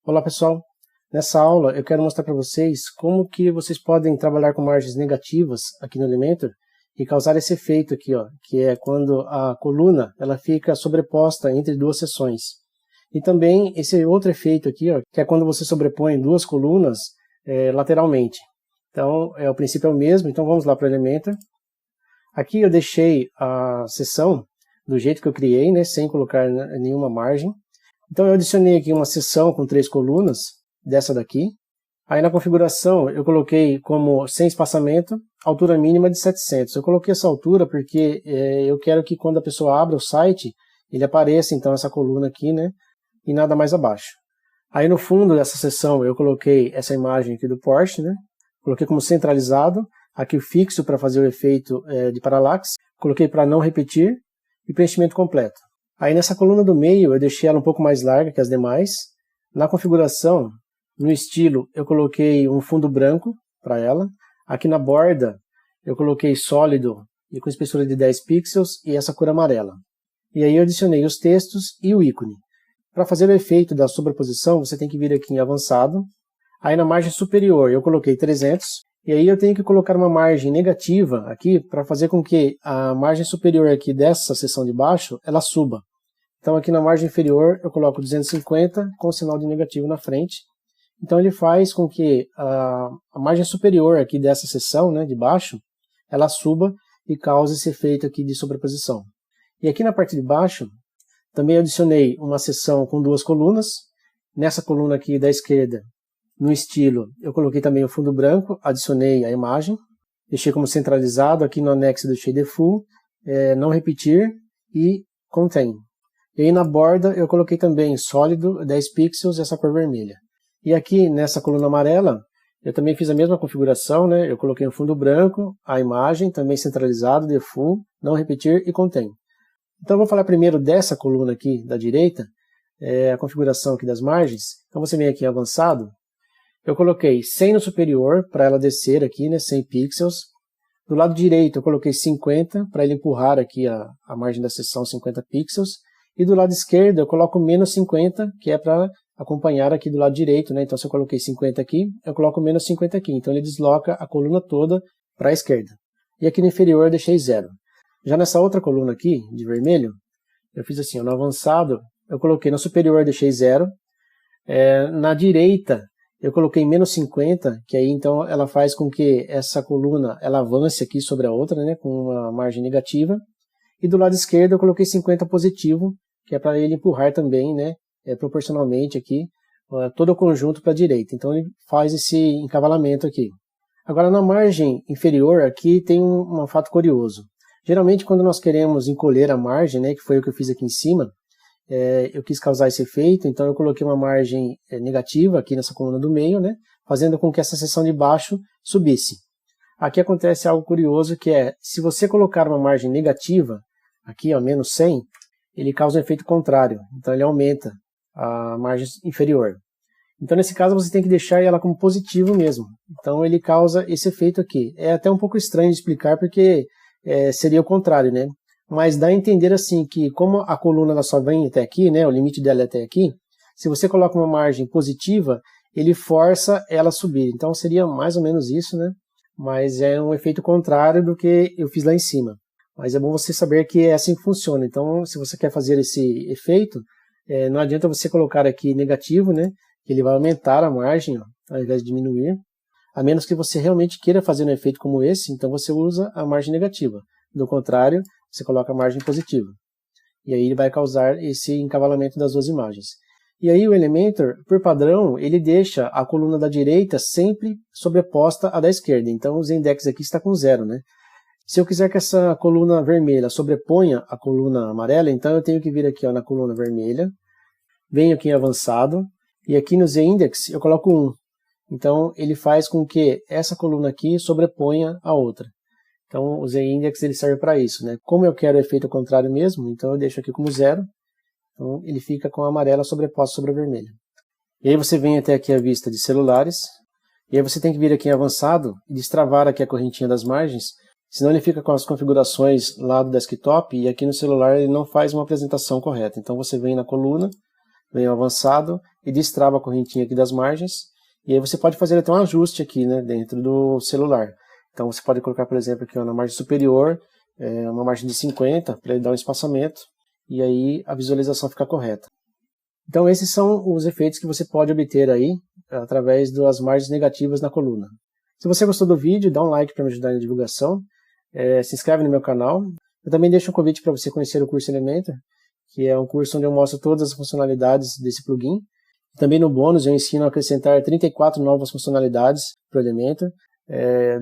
Olá pessoal, nessa aula eu quero mostrar para vocês como que vocês podem trabalhar com margens negativas aqui no Elementor e causar esse efeito aqui, ó, que é quando a coluna ela fica sobreposta entre duas seções. E também esse outro efeito aqui, ó, que é quando você sobrepõe duas colunas lateralmente. Então o princípio é o mesmo, então vamos lá para o Elementor. Aqui eu deixei a seção do jeito que eu criei, né, sem colocar nenhuma margem. Então eu adicionei aqui uma seção com 3 colunas, dessa daqui. Aí na configuração eu coloquei como sem espaçamento, altura mínima de 700. Eu coloquei essa altura porque eu quero que quando a pessoa abra o site, ele apareça então essa coluna aqui, né, e nada mais abaixo. Aí no fundo dessa seção eu coloquei essa imagem aqui do Porsche, né, coloquei como centralizado, aqui o fixo para fazer o efeito de paralaxe, coloquei para não repetir e preenchimento completo. Aí nessa coluna do meio eu deixei ela um pouco mais larga que as demais. Na configuração, no estilo, eu coloquei um fundo branco para ela. Aqui na borda eu coloquei sólido e com espessura de 10 pixels e essa cor amarela. E aí eu adicionei os textos e o ícone. Para fazer o efeito da sobreposição, você tem que vir aqui em avançado. Aí na margem superior eu coloquei 300. E aí eu tenho que colocar uma margem negativa aqui para fazer com que a margem superior aqui dessa seção de baixo, ela suba. Então aqui na margem inferior eu coloco 250 com o sinal de negativo na frente. Então ele faz com que a margem superior aqui dessa seção, né, de baixo, ela suba e cause esse efeito aqui de sobreposição. E aqui na parte de baixo, também adicionei uma seção com 2 colunas. Nessa coluna aqui da esquerda, no estilo, eu coloquei também o fundo branco, adicionei a imagem, deixei como centralizado, aqui no anexo deixei default, não repetir e contém. E aí na borda eu coloquei também sólido, 10 pixels, essa cor vermelha. E aqui nessa coluna amarela, eu também fiz a mesma configuração, né? Eu coloquei o fundo branco, a imagem, também centralizado, default, não repetir e contém. Então eu vou falar primeiro dessa coluna aqui da direita, a configuração aqui das margens. Então você vem aqui em avançado, eu coloquei 100 no superior, para ela descer aqui, né, 100 pixels. Do lado direito eu coloquei 50, para ele empurrar aqui a margem da seção 50 pixels. E do lado esquerdo eu coloco menos 50, que é para acompanhar aqui do lado direito, né? Então se eu coloquei 50 aqui, eu coloco menos 50 aqui. Então ele desloca a coluna toda para a esquerda. E aqui no inferior eu deixei 0. Já nessa outra coluna aqui, de vermelho, eu fiz assim, no avançado, eu coloquei no superior eu deixei 0. Na direita eu coloquei menos 50, que aí então ela faz com que essa coluna ela avance aqui sobre a outra, né, com uma margem negativa. E do lado esquerdo eu coloquei 50 positivo, que é para ele empurrar também, né, proporcionalmente aqui, todo o conjunto para a direita. Então ele faz esse encavalamento aqui. Agora na margem inferior aqui tem um fato curioso. Geralmente quando nós queremos encolher a margem, né, que foi o que eu fiz aqui em cima, eu quis causar esse efeito, então eu coloquei uma margem negativa aqui nessa coluna do meio, né, fazendo com que essa seção de baixo subisse. Aqui acontece algo curioso que se você colocar uma margem negativa, aqui ó, menos 100, ele causa um efeito contrário, então ele aumenta a margem inferior. Então nesse caso você tem que deixar ela como positivo mesmo, então ele causa esse efeito aqui. É até um pouco estranho de explicar porque seria o contrário, né? Mas dá a entender assim que como a coluna ela só vem até aqui, né, o limite dela é até aqui, se você coloca uma margem positiva, ele força ela a subir. Então seria mais ou menos isso, né? Mas é um efeito contrário do que eu fiz lá em cima. Mas é bom você saber que é assim que funciona. Então se você quer fazer esse efeito, não adianta você colocar aqui negativo, né, que ele vai aumentar a margem, ó, ao invés de diminuir. A menos que você realmente queira fazer um efeito como esse, então você usa a margem negativa. Do contrário, você coloca a margem positiva. E aí ele vai causar esse encavalamento das duas imagens. E aí o Elementor, por padrão, ele deixa a coluna da direita sempre sobreposta à da esquerda. Então o Z-index aqui está com 0, né? Se eu quiser que essa coluna vermelha sobreponha a coluna amarela, então eu tenho que vir aqui ó, na coluna vermelha, venho aqui em avançado, e aqui no Z-index eu coloco 1. Então ele faz com que essa coluna aqui sobreponha a outra. Então o Z-index ele serve para isso, né? Como eu quero o efeito contrário mesmo, então eu deixo aqui como 0. Então ele fica com a amarela sobreposta sobre a vermelha. E aí você vem até aqui a vista de celulares. E aí você tem que vir aqui em avançado e destravar aqui a correntinha das margens. Senão ele fica com as configurações lá do desktop e aqui no celular ele não faz uma apresentação correta. Então você vem na coluna, vem o avançado e destrava a correntinha aqui das margens. E aí você pode fazer até um ajuste aqui, né, dentro do celular. Então você pode colocar, por exemplo, aqui ó, na margem superior, uma margem de 50, para ele dar um espaçamento, e aí a visualização fica correta. Então esses são os efeitos que você pode obter aí, através das margens negativas na coluna. Se você gostou do vídeo, dá um like para me ajudar na divulgação, se inscreve no meu canal. Eu também deixo um convite para você conhecer o curso Elementor, que é um curso onde eu mostro todas as funcionalidades desse plugin. Também no bônus eu ensino a acrescentar 34 novas funcionalidades para o Elementor.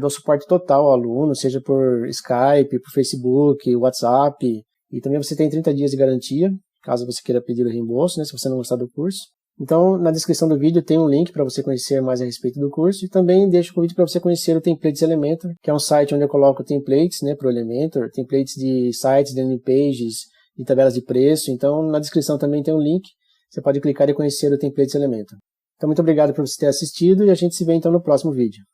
Dou suporte total ao aluno, seja por Skype, por Facebook, WhatsApp, e também você tem 30 dias de garantia, caso você queira pedir o reembolso, né, se você não gostar do curso. Então, na descrição do vídeo tem um link para você conhecer mais a respeito do curso, e também deixo o convite para você conhecer o Templates Elementor, que é um site onde eu coloco templates, né, para o Elementor, templates de sites, de landing pages, de tabelas de preço. Então, na descrição também tem um link, você pode clicar e conhecer o Templates Elementor. Então, muito obrigado por você ter assistido, e a gente se vê então no próximo vídeo.